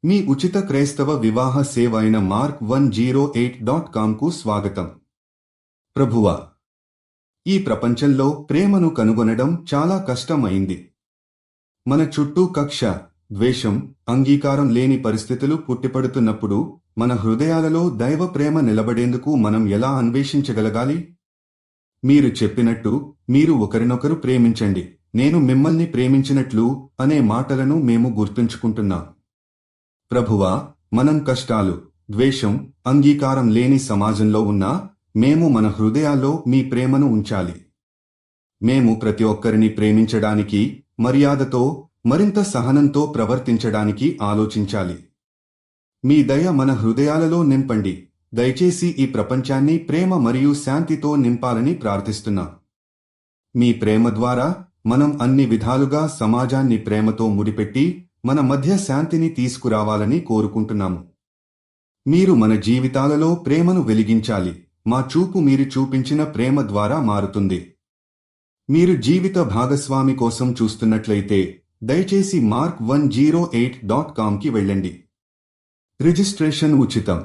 మీ ఉచిత క్రైస్తవ వివాహ సేవ అయిన mark108.comకు స్వాగతం. ప్రభువా, ఈ ప్రపంచంలో ప్రేమను కనుగొనడం చాలా కష్టం అయింది. మన చుట్టూ కక్ష, ద్వేషం, అంగీకారం లేని పరిస్థితులు పుట్టిపడుతున్నప్పుడు మన హృదయాలలో దైవ ప్రేమ నిలబడేందుకు మనం ఎలా అన్వేషించగలగాలి? మీరు చెప్పినట్టు మీరు ఒకరినొకరు ప్రేమించండి, నేను మిమ్మల్ని ప్రేమించినట్లు అనే మాటలను మేము గుర్తుంచుకుంటున్నాం. ప్రభువా, మనం కష్టాలు, ద్వేషం, అంగీకారం లేని సమాజంలో ఉన్నా మేము మన హృదయాల్లో మీ ప్రేమను ఉంచాలి. మేము ప్రతి ఒక్కరిని ప్రేమించడానికి, మర్యాదతో, మరింత సహనంతో ప్రవర్తించడానికి ఆలోచించాలి. మీ దయ మన హృదయాలలో నింపండి. దయచేసి ఈ ప్రపంచాన్ని ప్రేమ మరియు శాంతితో నింపాలని ప్రార్థిస్తున్నాం. మీ ప్రేమ ద్వారా మనం అన్ని విధాలుగా సమాజాన్ని ప్రేమతో ముడిపెట్టి మన మధ్య శాంతిని తీసుకురావాలని కోరుకుంటున్నాము. మీరు మన జీవితాలలో ప్రేమను వెలిగించాలి. మా చూపు మీరు చూపించిన ప్రేమ ద్వారా మారుతుంది. మీరు జీవిత భాగస్వామి కోసం చూస్తున్నట్లయితే దయచేసి mark108.comకి వెళ్ళండి. రిజిస్ట్రేషన్ ఉచితం.